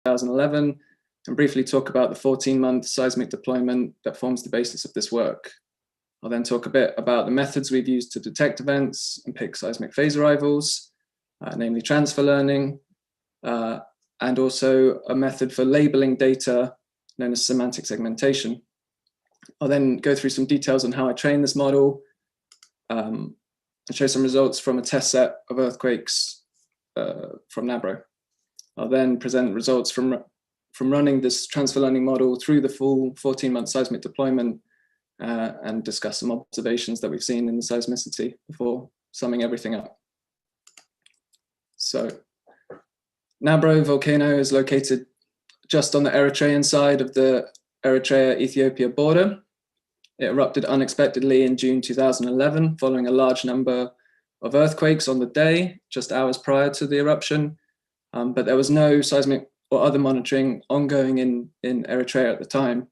2011 and briefly talk about the 14-month seismic deployment that forms the basis of this work. I'll then talk a bit about the methods we've used to detect events and pick seismic phase arrivals, namely transfer learning, and also a method for labeling data known as semantic segmentation. I'll then go through some details on how I trained this model and show some results from a test set of earthquakes from Nabro. I'll then present results from running this transfer learning model through the full 14-month seismic deployment and discuss some observations that we've seen in the seismicity before summing everything up. So, Nabro volcano is located just on the Eritrean side of the Eritrea-Ethiopia border. It erupted unexpectedly in June 2011, following a large number of earthquakes on the day, just hours prior to the eruption. But there was no seismic or other monitoring ongoing in Eritrea at the time.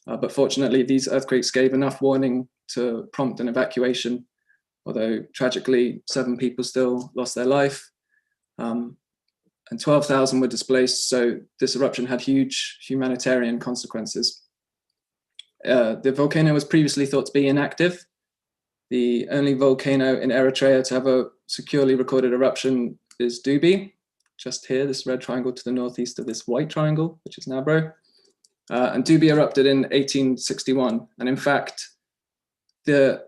But fortunately, these earthquakes gave enough warning to prompt an evacuation, although tragically, 7 people still lost their life. And 12,000 were displaced, so this eruption had huge humanitarian consequences. The volcano was previously thought to be inactive. The only volcano in Eritrea to have a securely recorded eruption is Dubi, just here, this red triangle to the northeast of this white triangle, which is Nabro. And Dubi erupted in 1861. And in fact, the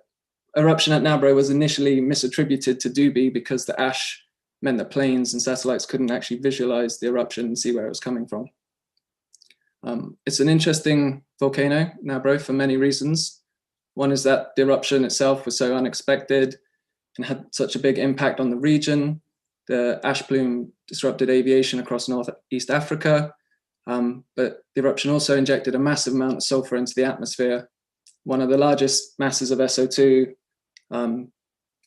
eruption at Nabro was initially misattributed to Dubi because the ash meant that planes and satellites couldn't actually visualize the eruption and see where it was coming from. It's an interesting volcano, Nabro, for many reasons. One is that the eruption itself was so unexpected and had such a big impact on the region. The ash plume disrupted aviation across Northeast Africa, but the eruption also injected a massive amount of sulfur into the atmosphere, one of the largest masses of SO2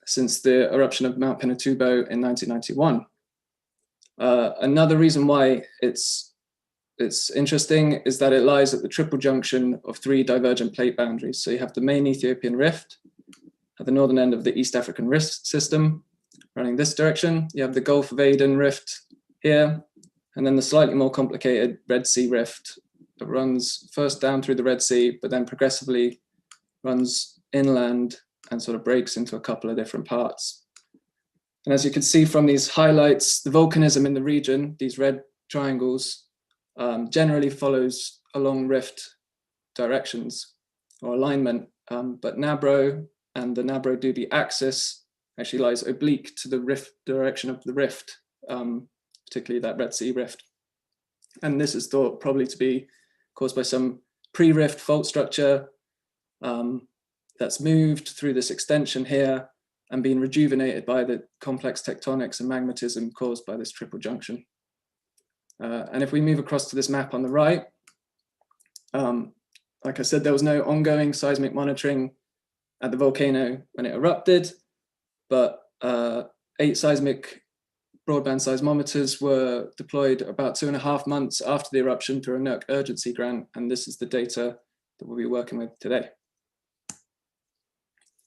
since the eruption of Mount Pinatubo in 1991. Another reason why it's interesting is that it lies at the triple junction of 3 divergent plate boundaries. So you have the main Ethiopian rift at the northern end of the East African rift system, running this direction. You have the Gulf of Aden rift here, and then the slightly more complicated Red Sea rift that runs first down through the Red Sea, but then progressively runs inland and sort of breaks into a couple of different parts. And as you can see from these highlights, the volcanism in the region, these red triangles, generally follows along rift directions or alignment, but Nabro and the Nabro-Dubi axis actually lies oblique to the rift direction of the rift, particularly that Red Sea rift. And this is thought probably to be caused by some pre-rift fault structure that's moved through this extension here and been rejuvenated by the complex tectonics and magmatism caused by this triple junction. And if we move across to this map on the right, like I said, there was no ongoing seismic monitoring at the volcano when it erupted, but 8 seismic broadband seismometers were deployed about 2.5 months after the eruption through a NERC urgency grant, and this is the data that we'll be working with today.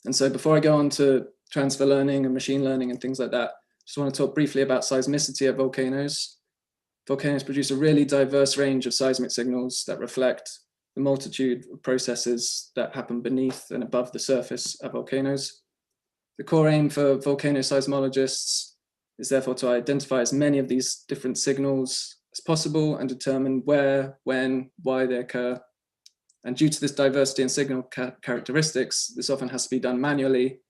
And so before I go on to transfer learning and machine learning and things like that, I just want to talk briefly about seismicity at volcanoes. Volcanoes produce a really diverse range of seismic signals that reflect the multitude of processes that happen beneath and above the surface of volcanoes. The core aim for volcano seismologists is therefore to identify as many of these different signals as possible and determine where, when, why they occur. And due to this diversity in signal characteristics, this often has to be done manually,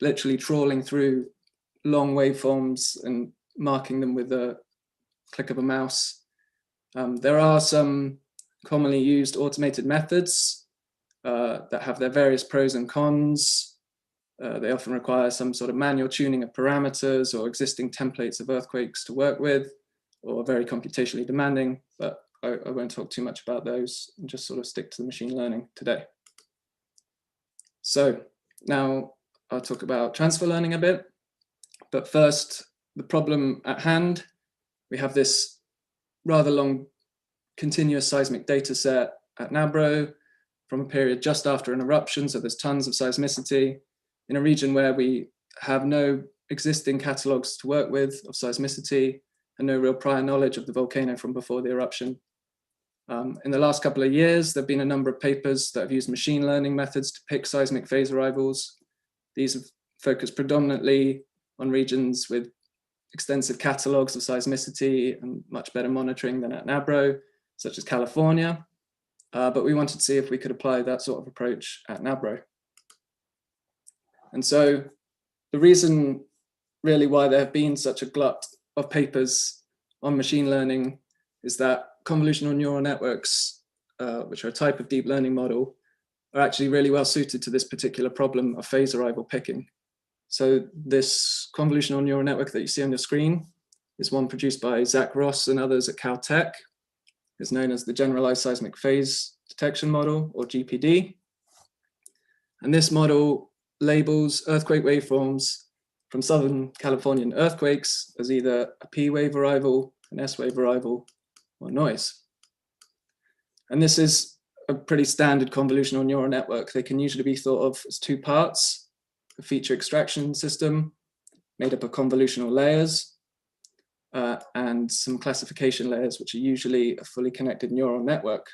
literally trawling through long waveforms and marking them with a click of a mouse. There are some commonly used automated methods that have their various pros and cons. They often require some sort of manual tuning of parameters or existing templates of earthquakes to work with, or very computationally demanding, but I won't talk too much about those and just sort of stick to the machine learning today. So now I'll talk about transfer learning a bit, but first, the problem at hand. We have this rather long continuous seismic data set at Nabro from a period just after an eruption, so there's tons of seismicity in a region where we have no existing catalogs to work with of seismicity, and no real prior knowledge of the volcano from before the eruption. In the last couple of years, there have been a number of papers that have used machine learning methods to pick seismic phase arrivals. These have focused predominantly on regions with extensive catalogs of seismicity and much better monitoring than at Nabro, such as California. But we wanted to see if we could apply that sort of approach at Nabro. And so the reason really why there have been such a glut of papers on machine learning is that convolutional neural networks, which are a type of deep learning model, are actually really well suited to this particular problem of phase arrival picking. So this convolutional neural network that you see on your screen is one produced by Zach Ross and others at Caltech. It's known as the Generalized Seismic Phase Detection Model, or GPD. And this model labels earthquake waveforms from Southern Californian earthquakes as either a P wave arrival, an S wave arrival, or noise. And this is a pretty standard convolutional neural network. They can usually be thought of as two parts: a feature extraction system made up of convolutional layers and some classification layers, which are usually a fully connected neural network.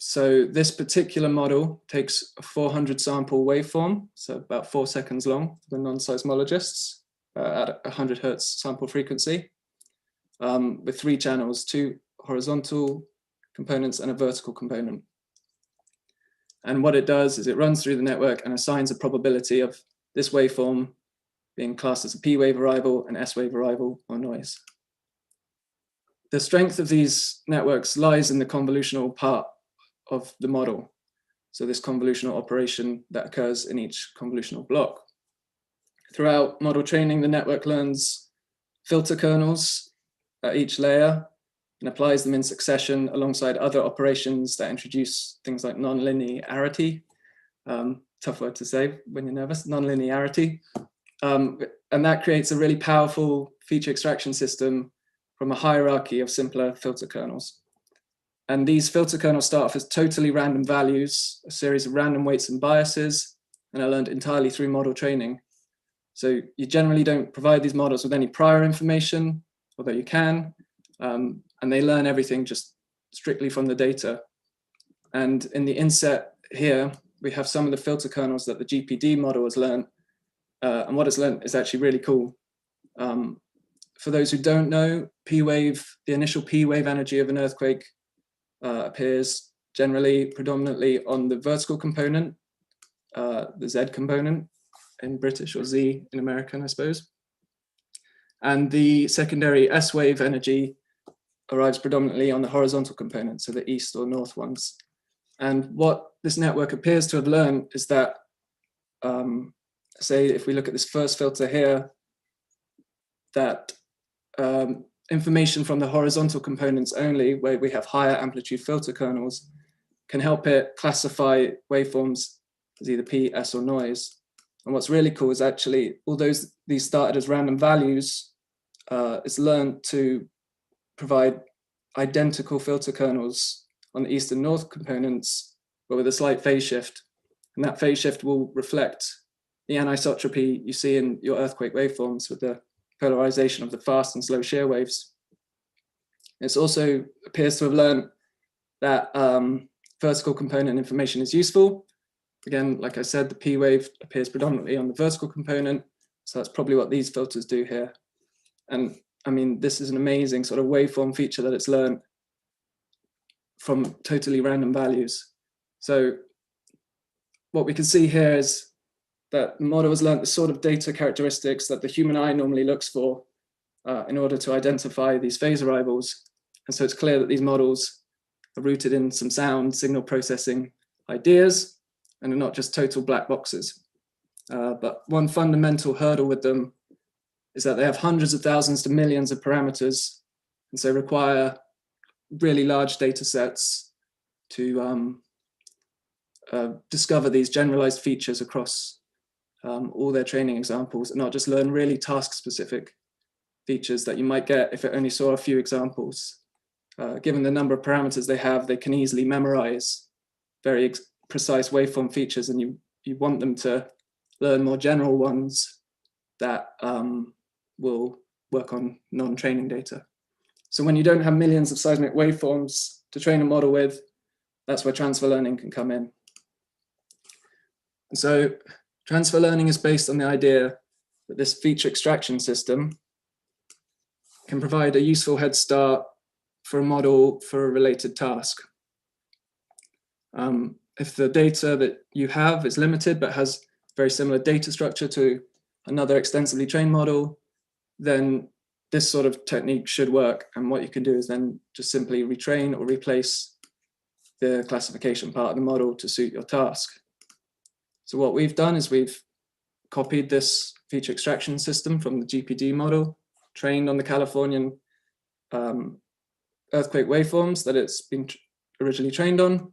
So this particular model takes a 400 sample waveform, so about 4 seconds long for the non-seismologists at 100 hertz sample frequency, with 3 channels, 2 horizontal components and a vertical component. And what it does is it runs through the network and assigns a probability of this waveform being classed as a P wave arrival, an S wave arrival, or noise. The strength of these networks lies in the convolutional part of the model. So this convolutional operation that occurs in each convolutional block. Throughout model training, the network learns filter kernels at each layer and applies them in succession alongside other operations that introduce things like nonlinearity. Tough word to say when you're nervous, nonlinearity. And that creates a really powerful feature extraction system from a hierarchy of simpler filter kernels. And these filter kernels start off as totally random values, a series of random weights and biases, and are learned entirely through model training. So you generally don't provide these models with any prior information, although you can, and they learn everything just strictly from the data. And in the inset here, we have some of the filter kernels that the GPD model has learned, and what it's learned is actually really cool. For those who don't know, P wave, the initial P wave energy of an earthquake appears generally predominantly on the vertical component, the Z component in British, or Z in American, I suppose. And the secondary S wave energy arrives predominantly on the horizontal component, so the east or north ones. And what this network appears to have learned is that, say, if we look at this first filter here, that information from the horizontal components only, where we have higher amplitude filter kernels, can help it classify waveforms as either P, S, or noise. And what's really cool is actually, although these started as random values, it's learned to provide identical filter kernels on the east and north components, but with a slight phase shift. And that phase shift will reflect the anisotropy you see in your earthquake waveforms with the polarization of the fast and slow shear waves. It also appears to have learned that vertical component information is useful. Again, like I said, the P wave appears predominantly on the vertical component, so that's probably what these filters do here. And I mean, this is an amazing sort of waveform feature that it's learned from totally random values. So what we can see here is that the model has learned the sort of data characteristics that the human eye normally looks for in order to identify these phase arrivals. And so it's clear that these models are rooted in some sound signal processing ideas and are not just total black boxes. But one fundamental hurdle with them is that they have hundreds of thousands to millions of parameters, and so require really large data sets to discover these generalized features across all their training examples, and not just learn really task-specific features that you might get if it only saw a few examples. Given the number of parameters they have, they can easily memorize very precise waveform features, and you want them to learn more general ones that will work on non-training data. So when you don't have millions of seismic waveforms to train a model with, that's where transfer learning can come in. And so transfer learning is based on the idea that this feature extraction system can provide a useful head start for a model for a related task. If the data that you have is limited but has very similar data structure to another extensively trained model, then this sort of technique should work. And what you can do is then just simply retrain or replace the classification part of the model to suit your task. So what we've done is we've copied this feature extraction system from the GPD model, trained on the Californian earthquake waveforms that it's been originally trained on,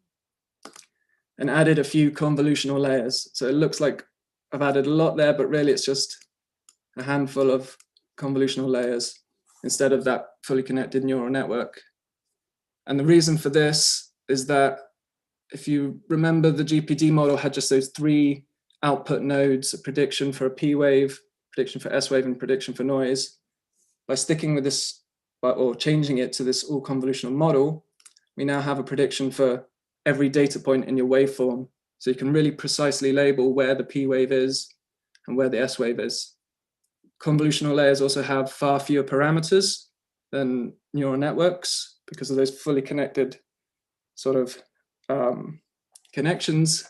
and added a few convolutional layers. So it looks like I've added a lot there, but really it's just a handful of convolutional layers instead of that fully connected neural network. And the reason for this is that if you remember, the GPD model had just those three output nodes, a prediction for a P wave, prediction for S wave, and prediction for noise. By sticking with this, or changing it to this all convolutional model, we now have a prediction for every data point in your waveform. So you can really precisely label where the P wave is and where the S wave is. Convolutional layers also have far fewer parameters than neural networks because of those fully connected sort of connections.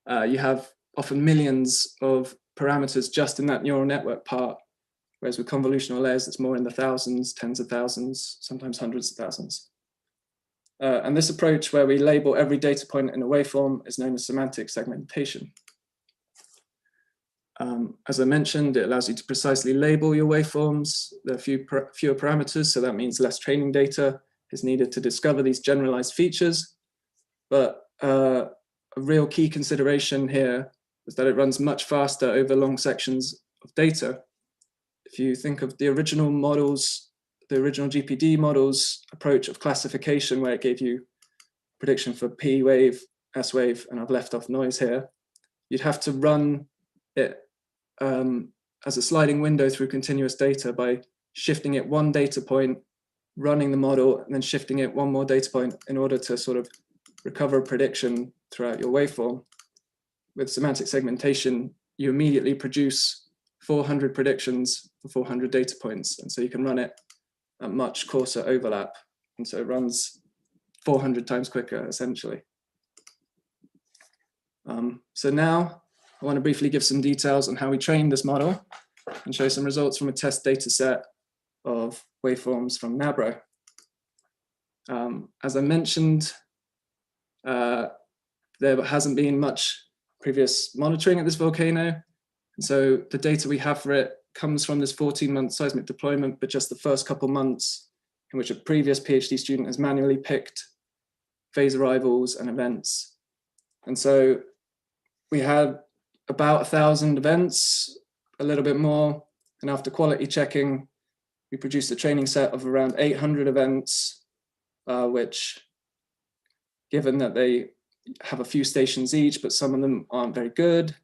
You have often millions of parameters just in that neural network part, whereas with convolutional layers, it's more in the thousands, tens of thousands, sometimes hundreds of thousands. And this approach where we label every data point in a waveform is known as semantic segmentation. As I mentioned, it allows you to precisely label your waveforms. There are fewer parameters, so that means less training data is needed to discover these generalized features. But a real key consideration here is that it runs much faster over long sections of data. If you think of the original models, the original GPD models approach of classification, where it gave you prediction for P wave, S wave, and I've left off noise here, you'd have to run it as a sliding window through continuous data by shifting it one data point, running the model, and then shifting it one more data point in order to sort of recover a prediction throughout your waveform. With semantic segmentation, you immediately produce 400 predictions for 400 data points. And so you can run it at much coarser overlap. And so it runs 400 times quicker, essentially. So now I want to briefly give some details on how we trained this model and show some results from a test data set of waveforms from Nabro. As I mentioned, there hasn't been much previous monitoring at this volcano. And so the data we have for it comes from this 14-month seismic deployment, but just the first couple months in which a previous PhD student has manually picked phase arrivals and events. And so we had about 1,000 events, a little bit more. And after quality checking, we produced a training set of around 800 events, which, given that they have a few stations each, but some of them aren't very good,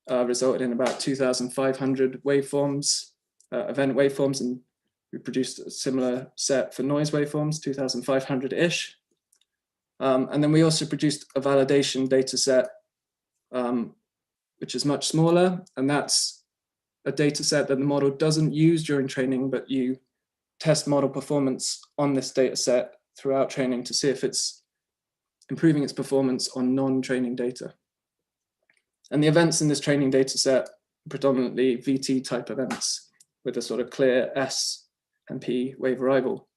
resulted in about 2,500 waveforms, event waveforms, and we produced a similar set for noise waveforms, 2,500-ish. And then we also produced a validation data set, which is much smaller, and that's a data set that the model doesn't use during training, but you test model performance on this data set throughout training to see if it's improving its performance on non-training data. And the events in this training data set are predominantly VT type events with a sort of clear S and P wave arrival.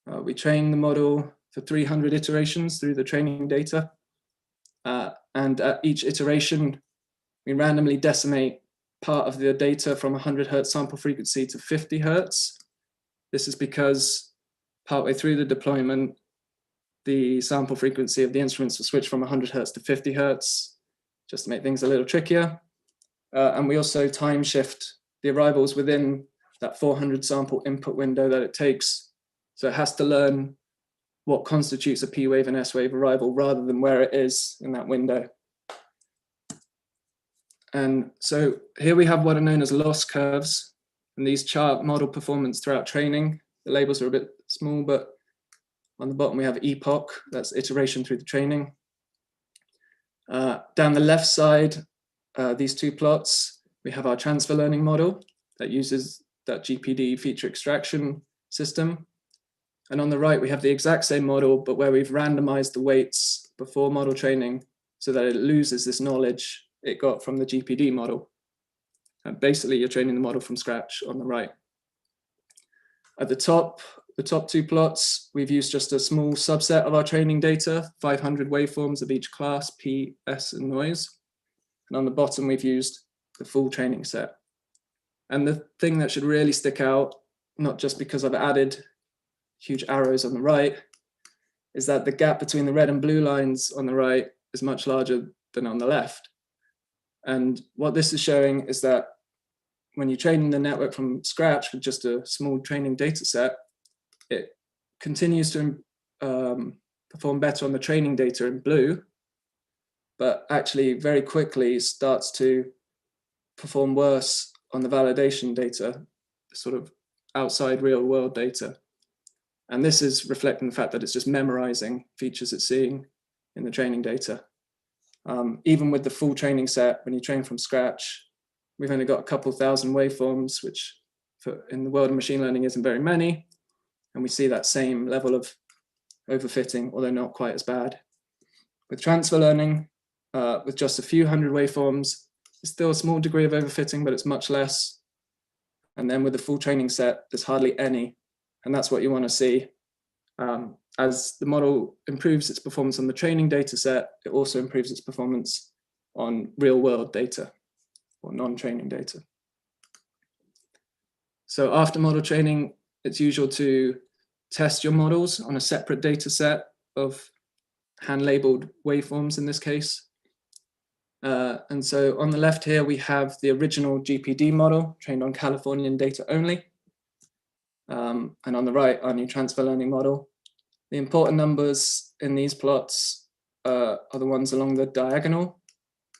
We trained the model for 300 iterations through the training data. And at each iteration, we randomly decimate part of the data from 100 Hertz sample frequency to 50 Hertz. This is because partway through the deployment, the sample frequency of the instruments will switch from 100 Hertz to 50 Hertz, just to make things a little trickier. And we also time shift the arrivals within that 400 sample input window that it takes. So it has to learn what constitutes a P wave and S wave arrival rather than where it is in that window. And so here we have what are known as loss curves. And these chart model performance throughout training. The labels are a bit small, but on the bottom we have epoch, that's iteration through the training. Down the left side, these two plots, we have our transfer learning model that uses that GPD feature extraction system. And on the right, we have the exact same model, but where we've randomized the weights before model training so that it loses this knowledge it got from the GPD model. And basically, you're training the model from scratch on the right. At the top two plots, we've used just a small subset of our training data, 500 waveforms of each class, P, S, and noise. And on the bottom, we've used the full training set. And the thing that should really stick out, not just because I've added huge arrows on the right, is that the gap between the red and blue lines on the right is much larger than on the left. And what this is showing is that when you train the network from scratch with just a small training data set, it continues to perform better on the training data in blue, but actually very quickly starts to perform worse on the validation data, sort of outside real world data. And this is reflecting the fact that it's just memorizing features it's seeing in the training data. Even with the full training set, when you train from scratch, we've only got a couple thousand waveforms, which in the world of machine learning isn't very many. And we see that same level of overfitting, although not quite as bad. With transfer learning, with just a few hundred waveforms, there's still a small degree of overfitting, but it's much less. And then with the full training set, there's hardly any. And that's what you want to see. As the model improves its performance on the training data set, it also improves its performance on real world data or non-training data. So after model training, it's usual to test your models on a separate data set of hand-labeled waveforms in this case. And so on the left here, we have the original GPD model trained on Californian data only. And on the right, our new transfer learning model. The important numbers in these plots are the ones along the diagonal.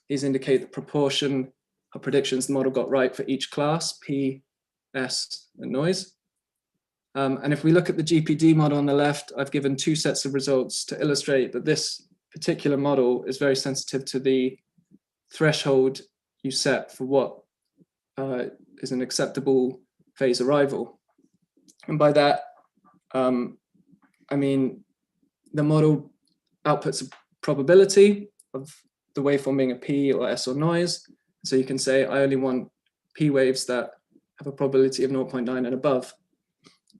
These indicate the proportion of predictions the model got right for each class, P, S, and noise. And if we look at the GPD model on the left, I've given two sets of results to illustrate that this particular model is very sensitive to the threshold you set for what is an acceptable phase arrival. And by that, I mean the model outputs a probability of the waveform being a P or S or noise. So you can say, I only want P waves that have a probability of 0.9 and above.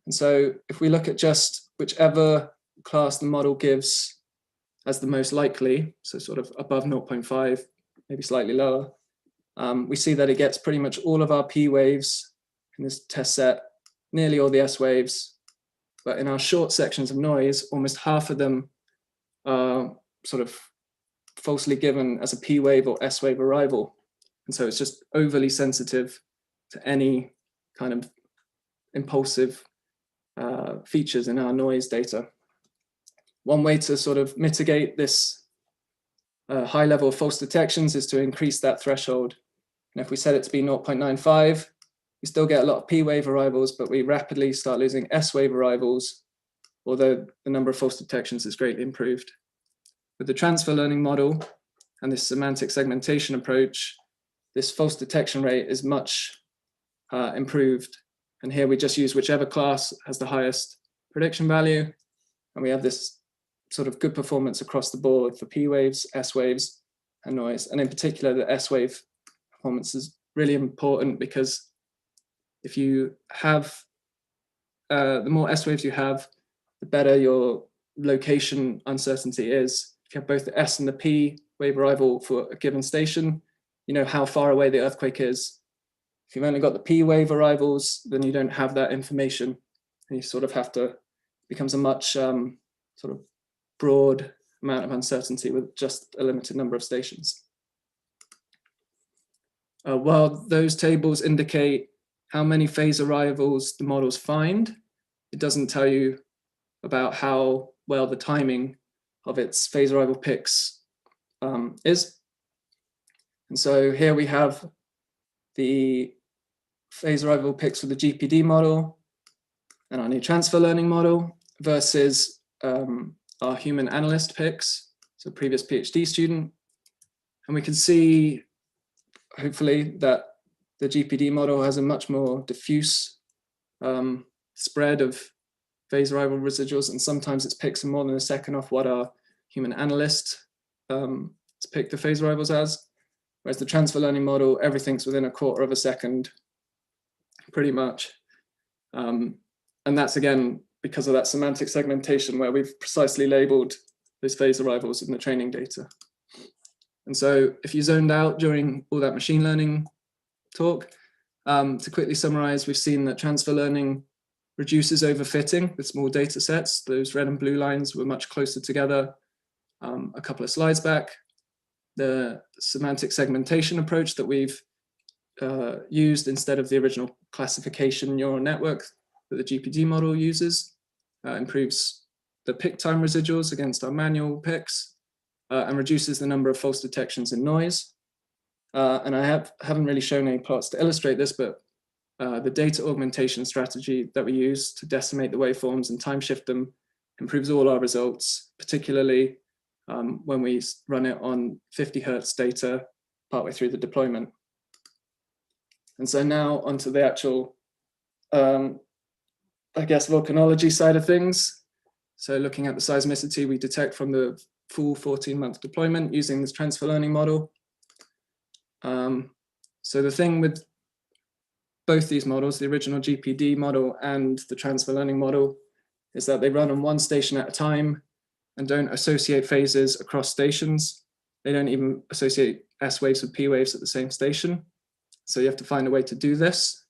And so if we look at just whichever class the model gives as the most likely, so sort of above 0.5, maybe slightly lower, we see that it gets pretty much all of our P waves in this test set, nearly all the S waves, but in our short sections of noise, almost half of them are sort of falsely given as a P wave or S wave arrival. And so it's just overly sensitive to any kind of impulsive features in our noise data. One way to sort of mitigate this high level of false detections is to increase that threshold. And if we set it to be 0.95, we still get a lot of P wave arrivals, but we rapidly start losing S wave arrivals, although the number of false detections is greatly improved. With the transfer learning model and this semantic segmentation approach, this false detection rate is much improved. And here we just use whichever class has the highest prediction value. And we have this sort of good performance across the board for P waves, S waves, and noise. And in particular, the S wave performance is really important because if you have, the more S waves you have, the better your location uncertainty is. If you have both the S and the P wave arrival for a given station, you know how far away the earthquake is. If you've only got the P wave arrivals, then you don't have that information. And you sort of have to, it becomes a much sort of broad amount of uncertainty with just a limited number of stations. While those tables indicate how many phase arrivals the models find, it doesn't tell you about how well the timing of its phase arrival picks is. And so here we have the phase arrival picks with the GPD model and our new transfer learning model versus our human analyst picks, so previous PhD student. And we can see, hopefully, that the GPD model has a much more diffuse spread of phase arrival residuals, and sometimes it's picks in more than a second off what our human analyst has picked the phase arrivals as, whereas the transfer learning model, everything's within a quarter of a second, pretty much. And that's, again, because of that semantic segmentation where we've precisely labeled those phase arrivals in the training data. And so if you zoned out during all that machine learning talk, to quickly summarize, we've seen that transfer learning reduces overfitting with small data sets. Those red and blue lines were much closer together a couple of slides back. The semantic segmentation approach that we've used instead of the original classification neural network that the GPD model uses improves the pick time residuals against our manual picks and reduces the number of false detections in noise. And I haven't really shown any plots to illustrate this, but the data augmentation strategy that we use to decimate the waveforms and time shift them improves all our results, particularly when we run it on 50 Hertz data partway through the deployment. And so now onto the actual, I guess, volcanology side of things. So looking at the seismicity we detect from the full 14-month deployment using this transfer learning model. So the thing with both these models, the original GPD model and the transfer learning model, is that they run on one station at a time and don't associate phases across stations. They don't even associate S waves with P waves at the same station. So you have to find a way to do this.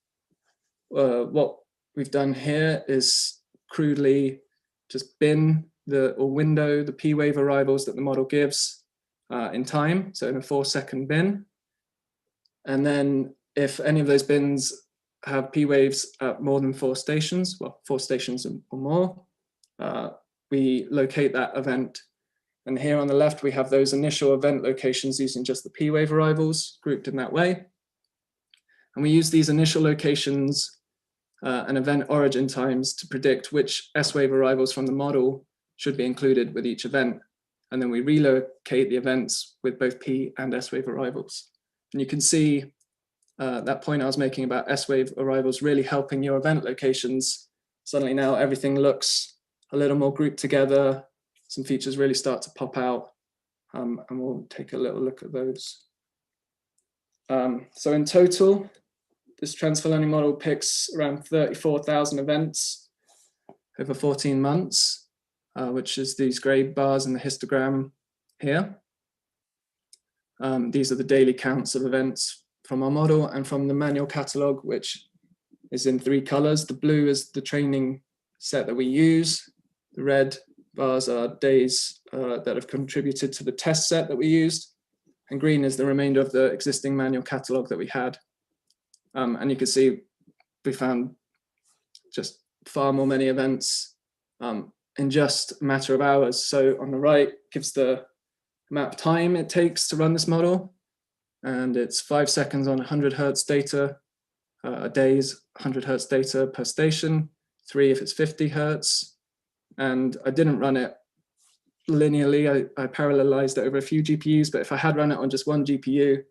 What we've done here is crudely just bin or window the P wave arrivals that the model gives in time, so in a 4-second bin. And then if any of those bins have P waves at more than 4 stations, well, 4 stations or more, we locate that event. And here on the left, we have those initial event locations using just the P wave arrivals grouped in that way. And we use these initial locations and event origin times to predict which S wave arrivals from the model should be included with each event. And then we relocate the events with both P and S wave arrivals. And you can see that point I was making about S wave arrivals really helping your event locations. Suddenly now everything looks a little more grouped together. Some features really start to pop out, and we'll take a little look at those. So in total, this transfer learning model picks around 34,000 events over 14 months, which is these gray bars in the histogram here. These are the daily counts of events from our model and from the manual catalog, which is in 3 colors. The blue is the training set that we use. The red bars are days that have contributed to the test set that we used. And green is the remainder of the existing manual catalog that we had. And you can see we found just far more many events in just a matter of hours. So on the right gives the amount of time it takes to run this model. And it's 5 seconds on 100 Hertz data, a day's 100 Hertz data per station, 3 if it's 50 Hertz. And I didn't run it linearly. I parallelized it over a few GPUs, but if I had run it on just one GPU,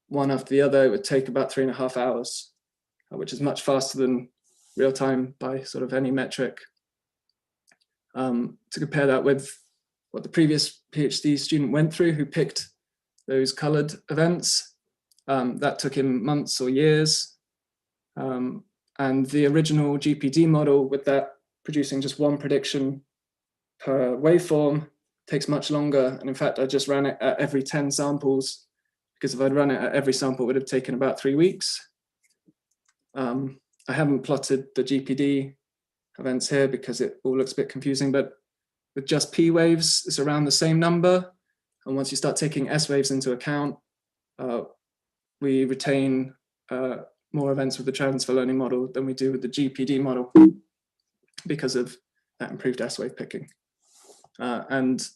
one after the other, it would take about 3.5 hours, which is much faster than real time by sort of any metric. To compare that with what the previous PhD student went through, who picked those colored events, that took him months or years. And the original GPD model, with that producing just one prediction per waveform, takes much longer. And in fact, I just ran it at every 10 samples, because if I'd run it at every sample, it would have taken about 3 weeks. I haven't plotted the GPD events here because it all looks a bit confusing, but with just P waves, it's around the same number. And once you start taking S waves into account, we retain more events with the transfer learning model than we do with the GPD model because of that improved S wave picking. And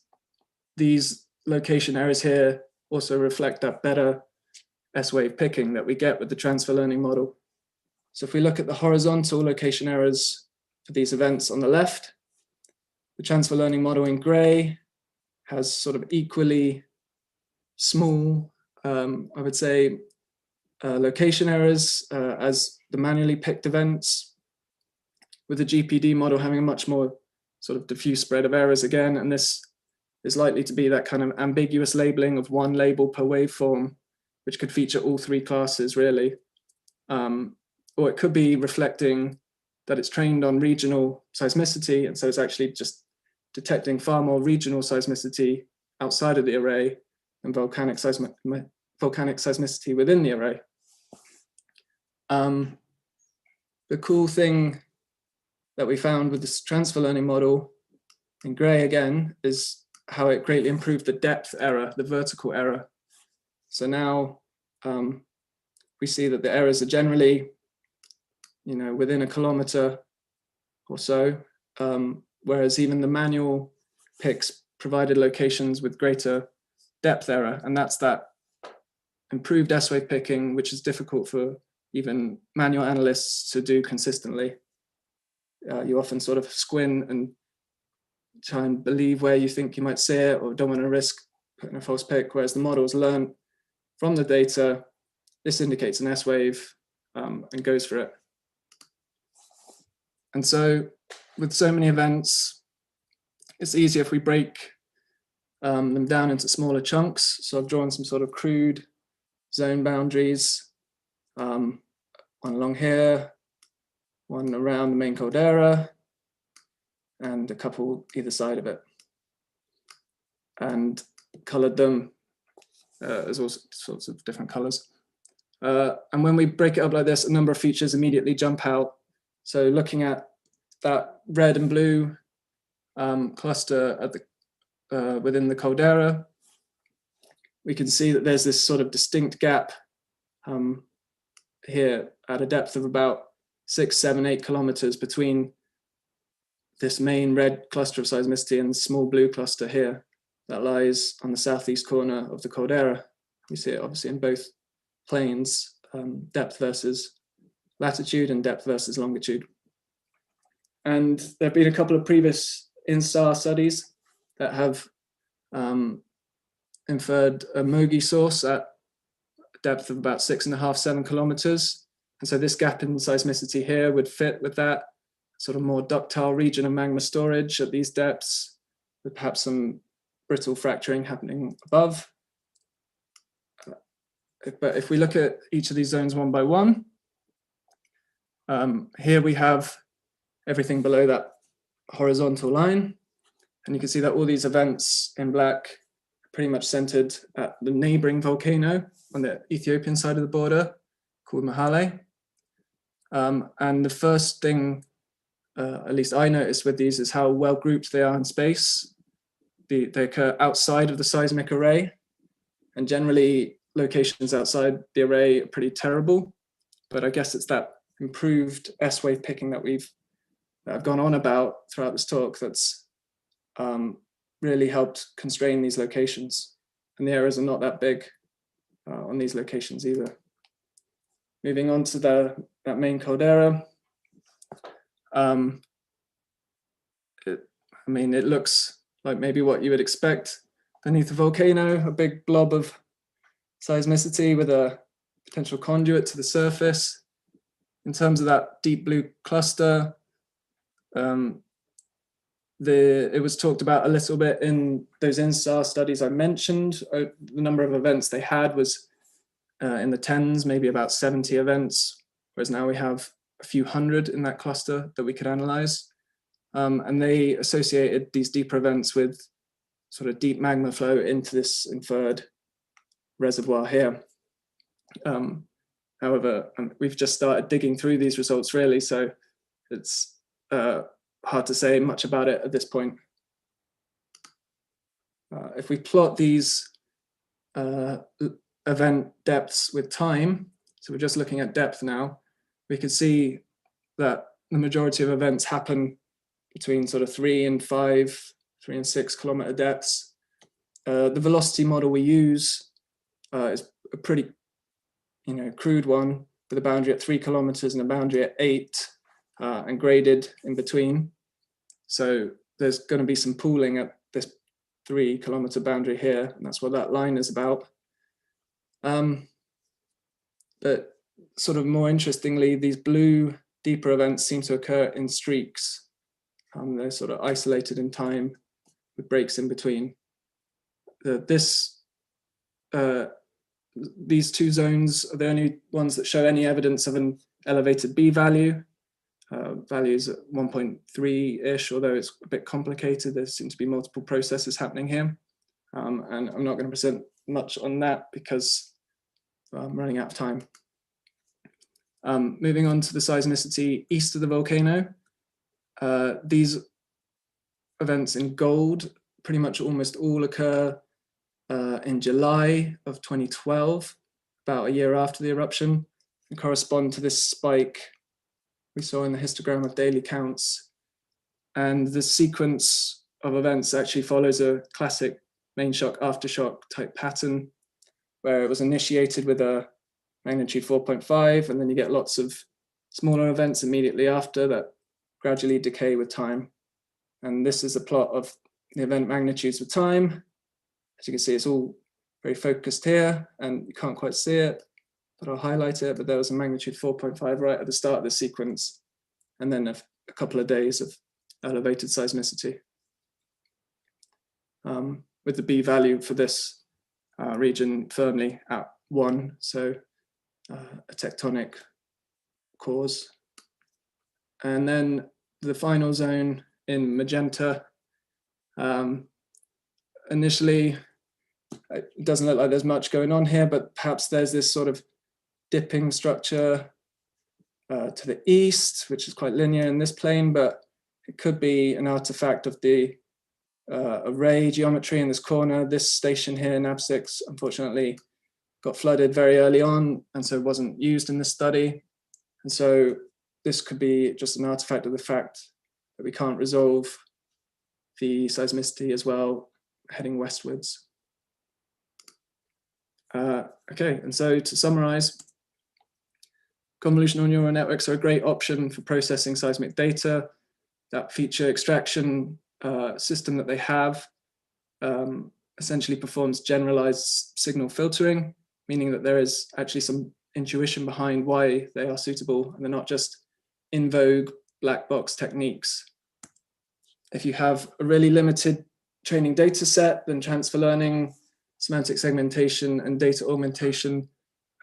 these location areas here also reflect that better S-wave picking that we get with the transfer learning model. So if we look at the horizontal location errors for these events on the left, the transfer learning model in gray has sort of equally small, I would say, location errors as the manually picked events, with the GPD model having a much more sort of diffuse spread of errors again. And this is likely to be that kind of ambiguous labeling of one label per waveform, which could feature all three classes really. Or it could be reflecting that it's trained on regional seismicity, and so it's actually just detecting far more regional seismicity outside of the array and volcanic seismicity within the array. The cool thing that we found with this transfer learning model in gray again is how it greatly improved the depth error, the vertical error. So now we see that the errors are generally, within a kilometer or so, whereas even the manual picks provided locations with greater depth error, and that's that improved S-wave picking, which is difficult for even manual analysts to do consistently. You often sort of squint and try and believe where you think you might see it, or don't want to risk putting a false pick, whereas the model's learned from the data, this indicates an S-wave and goes for it. And so with so many events, it's easier if we break them down into smaller chunks. So I've drawn some sort of crude zone boundaries, one along here, one around the main caldera, and a couple either side of it, and colored them as all sorts of different colors. And when we break it up like this, a number of features immediately jump out. So looking at that red and blue cluster at the within the caldera, we can see that there's this sort of distinct gap here at a depth of about 6, 7, 8 kilometers between this main red cluster of seismicity and the small blue cluster here that lies on the southeast corner of the caldera. We see it obviously in both planes, depth versus latitude and depth versus longitude. And there have been a couple of previous INSAR studies that have inferred a Mogi source at a depth of about 6.5, 7 kilometers. And so this gap in seismicity here would fit with that sort of more ductile region of magma storage at these depths, with perhaps some brittle fracturing happening above. But if we look at each of these zones one by one, here we have everything below that horizontal line. And you can see that all these events in black are pretty much centered at the neighboring volcano on the Ethiopian side of the border called Mahale. And the first thing, at least I noticed with these, is how well grouped they are in space. They occur outside of the seismic array, and generally locations outside the array are pretty terrible. But I guess it's that improved S-wave picking that I've gone on about throughout this talk that's really helped constrain these locations. And the errors are not that big on these locations either. Moving on to that main caldera. It looks like maybe what you would expect beneath a volcano, a big blob of seismicity with a potential conduit to the surface. In terms of that deep blue cluster, it was talked about a little bit in those INSAR studies I mentioned. The number of events they had was in the tens, maybe about 70 events, whereas now we have a few hundred in that cluster that we could analyze. And they associated these deeper events with sort of deep magma flow into this inferred reservoir here. However, we've just started digging through these results really, so it's hard to say much about it at this point. If we plot these event depths with time, so we're just looking at depth now, we can see that the majority of events happen between sort of 3 and 5, 3 and 6 kilometer depths. The velocity model we use is a pretty crude one with a boundary at 3 kilometers and a boundary at 8, and graded in between. So there's going to be some pooling at this 3 kilometer boundary here, and that's what that line is about. But sort of more interestingly, these blue deeper events seem to occur in streaks. They're sort of isolated in time with breaks in between. These two zones are the only ones that show any evidence of an elevated B value. Values at 1.3-ish, although it's a bit complicated. There seem to be multiple processes happening here. And I'm not going to present much on that because I'm running out of time. Moving on to the seismicity east of the volcano. These events in gold pretty much almost all occur in July of 2012, about a year after the eruption, and correspond to this spike we saw in the histogram of daily counts. And the sequence of events actually follows a classic main shock aftershock type pattern, where it was initiated with a magnitude 4.5, and then you get lots of smaller events immediately after that gradually decay with time. And this is a plot of the event magnitudes with time. As you can see, it's all very focused here, and you can't quite see it, but I'll highlight it. But there was a magnitude 4.5 right at the start of the sequence, and then a couple of days of elevated seismicity. With the B value for this region firmly at 1, so a tectonic cause. And then the final zone in magenta, initially, it doesn't look like there's much going on here, but perhaps there's this sort of dipping structure to the east, which is quite linear in this plane, but it could be an artifact of the array geometry in this corner. This station here, NAB6, unfortunately got flooded very early on, and so wasn't used in this study. And so this could be just an artifact of the fact that we can't resolve the seismicity as well heading westwards. Okay, and so to summarize, convolutional neural networks are a great option for processing seismic data. That feature extraction system that they have essentially performs generalized signal filtering, meaning that there is actually some intuition behind why they are suitable, and they're not just in vogue black box techniques. If you have a really limited training data set, then transfer learning, semantic segmentation, and data augmentation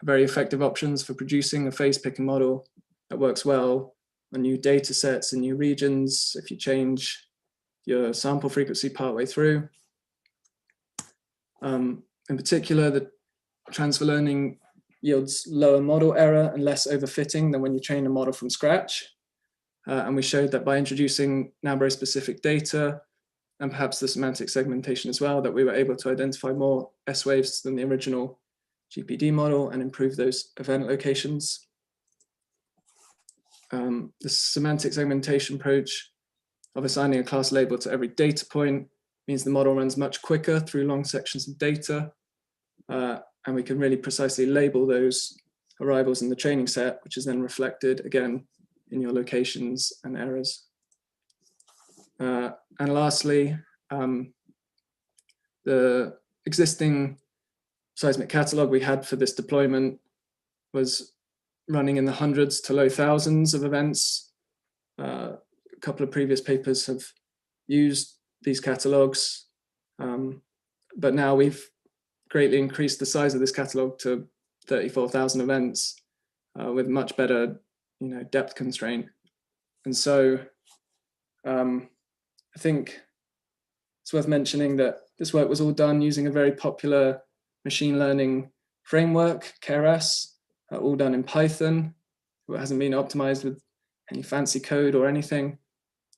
are very effective options for producing a phase picking model that works well on new data sets and new regions if you change your sample frequency partway through. In particular, the transfer learning yields lower model error and less overfitting than when you train a model from scratch. And we showed that by introducing Nabro specific data and perhaps the semantic segmentation as well, that we were able to identify more S waves than the original GPD model and improve those event locations. The semantic segmentation approach of assigning a class label to every data point means the model runs much quicker through long sections of data, and we can really precisely label those arrivals in the training set, which is then reflected again in your locations and errors. And lastly, the existing seismic catalog we had for this deployment was running in the hundreds to low thousands of events. A couple of previous papers have used these catalogs, but now we've greatly increased the size of this catalog to 34,000 events with much better, depth constraint. And so I think it's worth mentioning that this work was all done using a very popular machine learning framework, Keras, all done in Python. It hasn't been optimized with any fancy code or anything,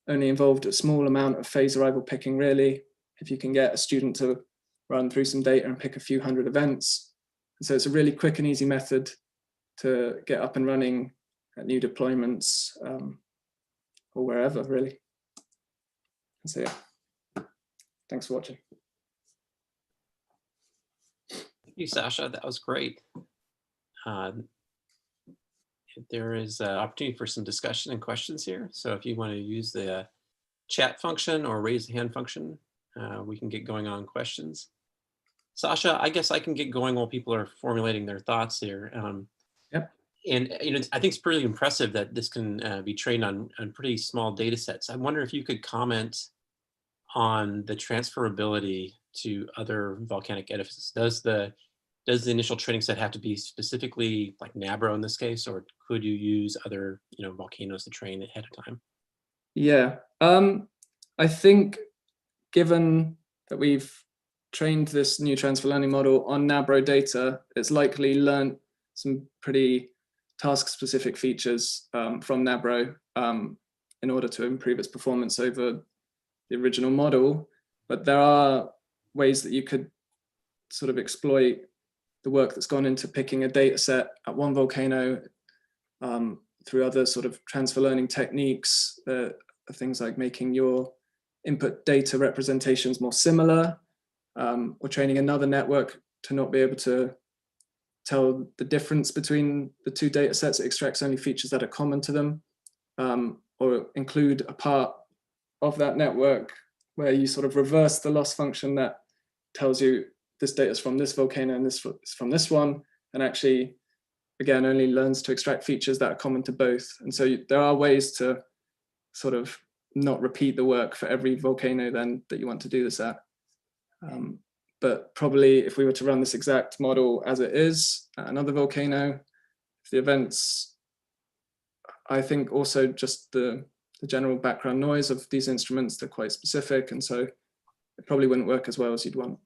only involved a small amount of phase arrival picking, really, if you can get a student to run through some data and pick a few hundred events. And so it's a really quick and easy method to get up and running at new deployments or wherever, really. And so, yeah, thanks for watching. Thank you, Sacha. That was great. Uh, there is opportunity for some discussion and questions here. So if you want to use the chat function or raise the hand function, we can get going on questions. Sacha, I guess I can get going while people are formulating their thoughts here. Yep. And I think it's pretty impressive that this can be trained on pretty small data sets. I wonder if you could comment on the transferability to other volcanic edifices. Does the initial training set have to be specifically like Nabro in this case, or could you use other volcanoes to train ahead of time? Yeah, I think given that we've trained this new transfer learning model on Nabro data, it's likely learned some pretty task-specific features from Nabro in order to improve its performance over the original model. But there are ways that you could sort of exploit the work that's gone into picking a data set at one volcano through other sort of transfer learning techniques, things like making your input data representations more similar, or training another network to not be able to tell the difference between the two data sets. It extracts only features that are common to them, or include a part of that network where you sort of reverse the loss function that tells you this data is from this volcano and this is from this one, and actually, again, only learns to extract features that are common to both. And so there are ways to sort of not repeat the work for every volcano then that you want to do this at. But probably if we were to run this exact model as it is at another volcano, the events, I think also just the general background noise of these instruments, they're quite specific. And so it probably wouldn't work as well as you'd want.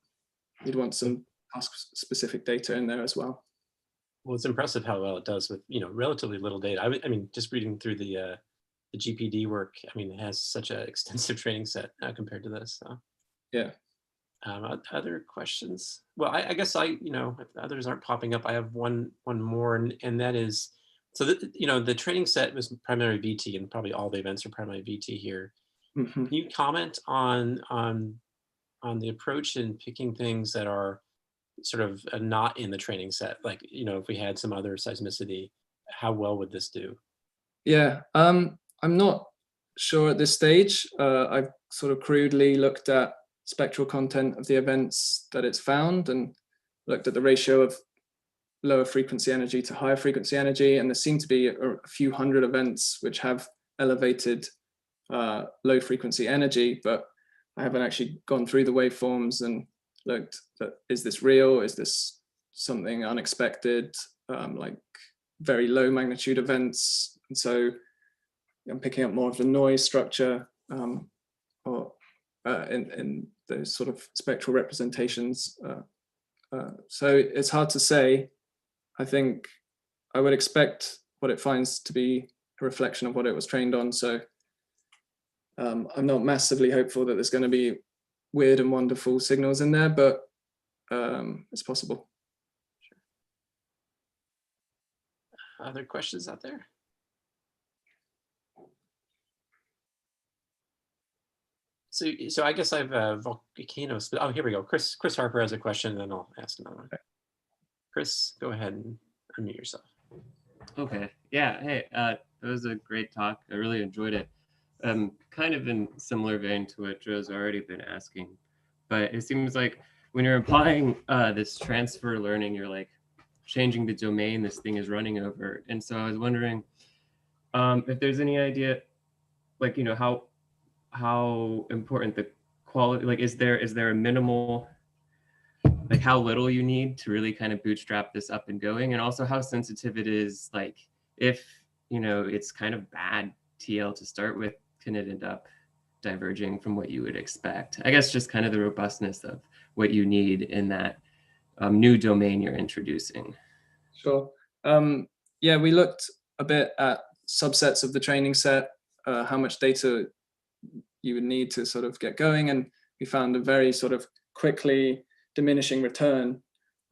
You'd want some task-specific data in there as well. Well, it's impressive how well it does with relatively little data. I mean, just reading through the GPD work, I mean, it has such an extensive training set compared to this. So. Yeah. Other questions? Well, I guess if others aren't popping up, I have one more, and that is, so that the training set was primary VT, and probably all the events are primary VT here. Mm-hmm. Can you comment on the approach in picking things that are sort of not in the training set? Like, if we had some other seismicity, how well would this do? Yeah, I'm not sure at this stage. I've sort of crudely looked at spectral content of the events that it's found and looked at the ratio of lower frequency energy to higher frequency energy. And there seem to be a few hundred events which have elevated low frequency energy, but I haven't actually gone through the waveforms and looked at, is this real? Is this something unexpected, like very low magnitude events? And so I'm picking up more of the noise structure or in those sort of spectral representations. So it's hard to say. I think I would expect what it finds to be a reflection of what it was trained on. So I'm not massively hopeful that there's going to be weird and wonderful signals in there, but it's possible. Sure. Other questions out there? So I guess I've volcanoes. Oh, here we go. Chris Harper has a question, and then I'll ask another one. Okay. Chris, go ahead and unmute yourself. Okay. Yeah. Hey, that was a great talk. I really enjoyed it. Kind of in similar vein to what Joe's already been asking, but it seems like when you're applying this transfer learning, you're like changing the domain this thing is running over. And so I was wondering if there's any idea, like, how important the quality, like, is there a minimal, like how little you need to really kind of bootstrap this up and going, and also how sensitive it is, like if it's kind of bad TL to start with, can it end up diverging from what you would expect? I guess just kind of the robustness of what you need in that new domain you're introducing. Sure. Yeah, we looked a bit at subsets of the training set, how much data you would need to sort of get going, and we found a very sort of quickly diminishing return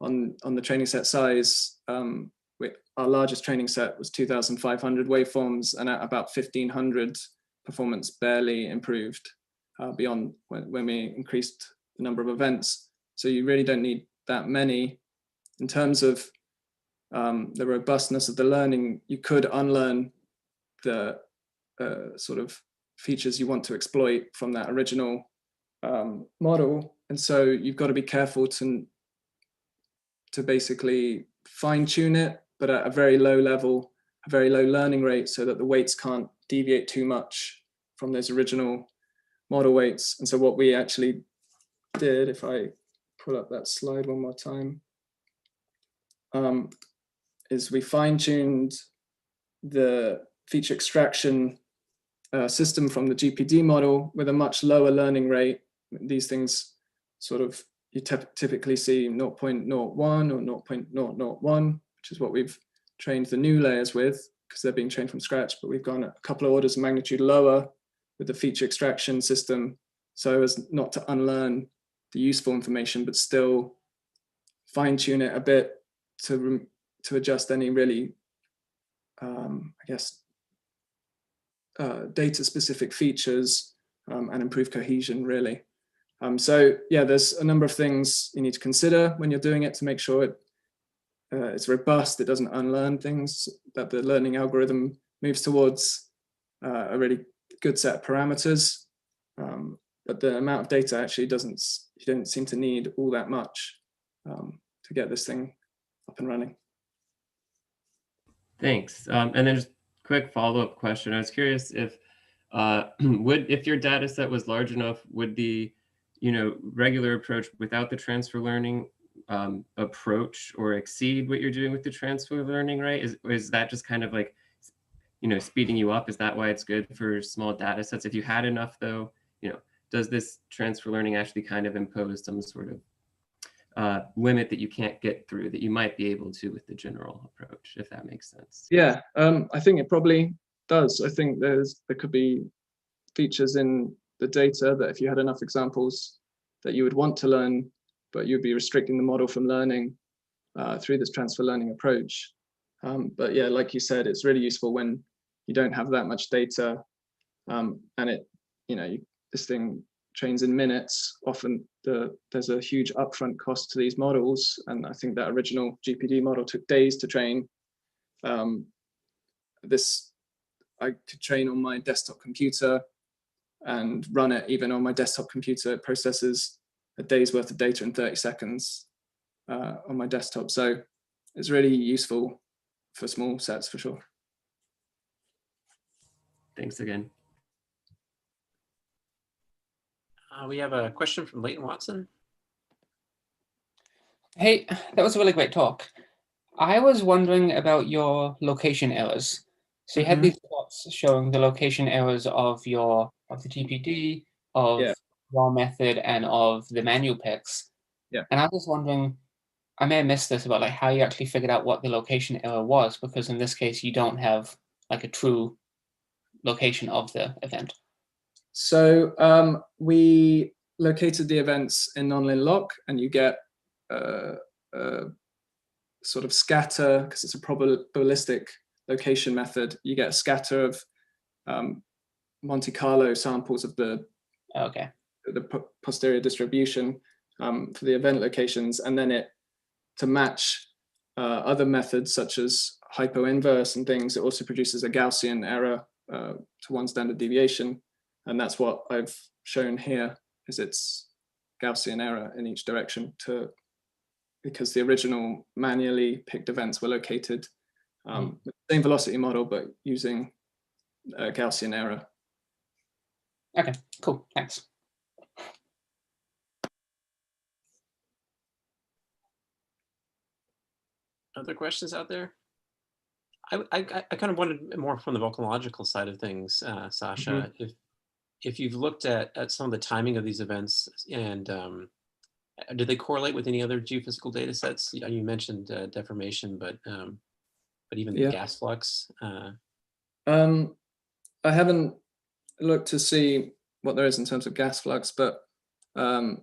on the training set size. Our largest training set was 2,500 waveforms, and at about 1,500, performance barely improved beyond when we increased the number of events. So you really don't need that many. In terms of the robustness of the learning, you could unlearn the sort of features you want to exploit from that original model. And so you've got to be careful to basically fine tune it, but at a very low level, a very low learning rate, so that the weights can't deviate too much from those original model weights. And so what we actually did, if I pull up that slide one more time, is we fine-tuned the feature extraction system from the GPD model with a much lower learning rate. These things sort of, you typically see 0.01 or 0.001, which is what we've trained the new layers with, because they're being trained from scratch, but we've gone a couple of orders of magnitude lower with the feature extraction system, so as not to unlearn the useful information, but still fine tune it a bit to adjust any really, I guess, data specific features and improve cohesion really. So yeah, there's a number of things you need to consider when you're doing it to make sure it's robust, it doesn't unlearn things, that the learning algorithm moves towards a really good set of parameters. But the amount of data actually you don't seem to need all that much to get this thing up and running. Thanks. And then just quick follow-up question. I was curious if if your data set was large enough, would the regular approach without the transfer learning approach or exceed what you're doing with the transfer learning, right? Is that just kind of like speeding you up? Is that why it's good for small data sets? If you had enough though, does this transfer learning actually kind of impose some sort of limit that you can't get through that you might be able to with the general approach, if that makes sense? Yeah, I think it probably does. I think there could be features in the data that if you had enough examples that you would want to learn, but you'd be restricting the model from learning through this transfer learning approach. But yeah, like you said, it's really useful when you don't have that much data, and this thing trains in minutes. Often there's a huge upfront cost to these models, and I think that original GPD model took days to train. This I could train on my desktop computer and run it even on my desktop computer. It processes a day's worth of data in 30 seconds on my desktop. So it's really useful for small sets for sure. Thanks again. We have a question from Leighton Watson. Hey, that was a really great talk. I was wondering about your location errors. So you had these plots showing the location errors of the GPD, of raw method, and of the manual picks. Yeah. And I was wondering, I may have missed this about how you actually figured out what the location error was, because in this case you don't have a true location of the event. So we located the events in nonlinear lock, and you get sort of scatter, because it's a probabilistic location method. You get a scatter of Monte Carlo samples of the posterior distribution for the event locations, and then to match other methods such as hypo-inverse and things, it also produces a Gaussian error to one standard deviation. And that's what I've shown here, is it's Gaussian error in each direction because the original manually picked events were located with the same velocity model, but using Gaussian error. Okay, cool, thanks. Other questions out there? I kind of wanted more from the volcanological side of things, Sacha. If you've looked at some of the timing of these events, and did they correlate with any other geophysical data sets? You mentioned deformation, but even the gas flux. I haven't looked to see what there is in terms of gas flux, but the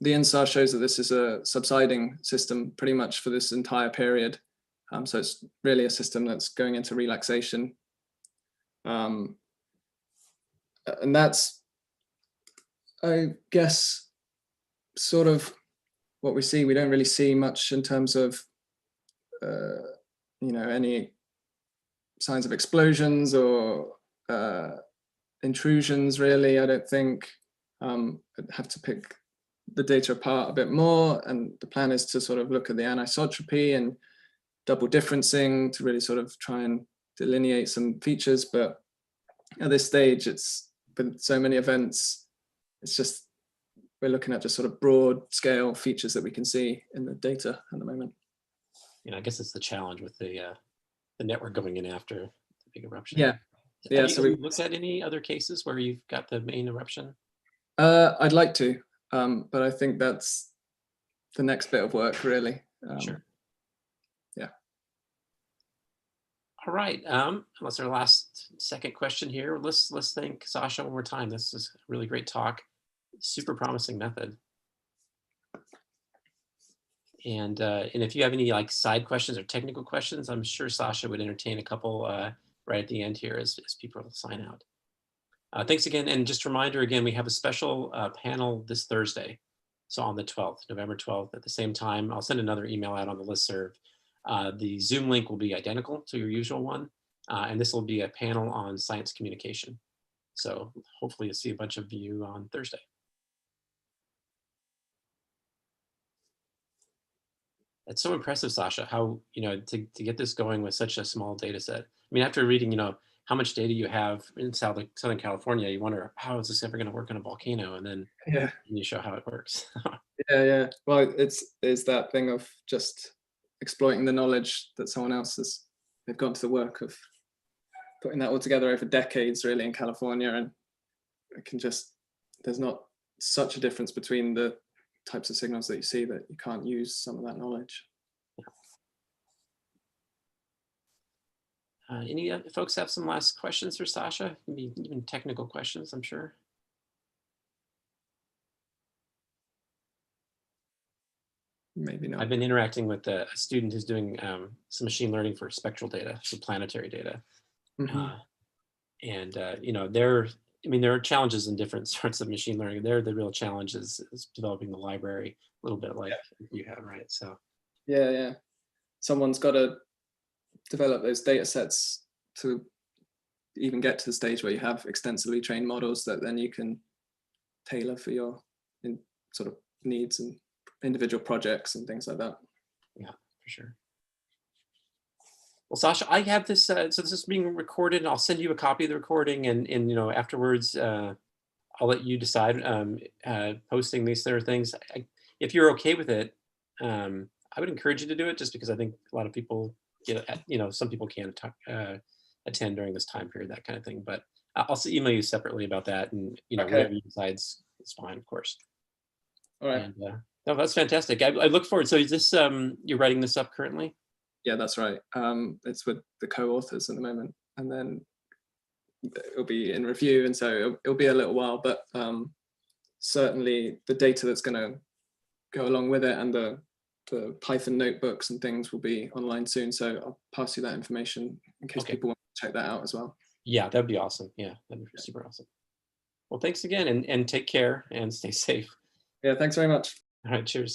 INSAR shows that this is a subsiding system pretty much for this entire period. So it's really a system that's going into relaxation. And that's, I guess, sort of what we see. We don't really see much in terms of any signs of explosions or intrusions, really. I don't think. I'd have to pick the data apart a bit more, and the plan is to sort of look at the anisotropy and double differencing to really sort of try and delineate some features. But at this stage, it's with so many events, it's just we're looking at just sort of broad scale features that we can see in the data at the moment. I guess it's the challenge with the network going in after the big eruption. Yeah. Have you looked at any other cases where you've got the main eruption? I'd like to, but I think that's the next bit of work, really. Sure. Yeah. All right. Unless our second question here, let's thank Sacha one more time. This is a really great talk. Super promising method. And if you have any like side questions or technical questions, I'm sure Sacha would entertain a couple right at the end here as people sign out. Thanks again. And just a reminder again, we have a special panel this Thursday. So on the 12th, November 12th, at the same time, I'll send another email out on the listserv. The Zoom link will be identical to your usual one. And this will be a panel on science communication. So hopefully you'll see a bunch of you on Thursday. It's so impressive, Sacha, how, to get this going with such a small data set. I mean, after reading, how much data you have in Southern California, you wonder, how is this ever going to work on a volcano? And then you show how it works. Yeah. Well, it's that thing of just exploiting the knowledge that someone else they've gone to the work of putting that all together over decades, really, in California. And there's not such a difference between the types of signals that you see that you can't use some of that knowledge. Any folks have some last questions for Sacha? Maybe even technical questions, I'm sure. Maybe not. I've been interacting with a student who's doing some machine learning for spectral data, so planetary data. And there are challenges in different sorts of machine learning. The real challenge is developing the library, a little bit like you have, right? So yeah. Someone's got to develop those data sets to even get to the stage where you have extensively trained models that then you can tailor for your sort of needs and individual projects and things like that. Yeah, for sure. Well, Sacha, I have this, so this is being recorded, and I'll send you a copy of the recording, and afterwards, I'll let you decide posting these sort of things. If you're okay with it, I would encourage you to do it, just because I think a lot of people some people can't attend during this time period, that kind of thing. But I'll email you separately about that, and whatever you decide is fine, of course. All right. And, no, that's fantastic. I look forward. So is this you're writing this up currently? Yeah, that's right. It's with the co-authors at the moment, and then it'll be in review, and so it'll be a little while. But certainly the data that's going to go along with it, and the Python notebooks and things will be online soon. So I'll pass you that information in case people want to check that out as well. Yeah, that'd be awesome. Yeah, that'd be super awesome. Well, thanks again, and take care and stay safe. Yeah, thanks very much. All right, cheers.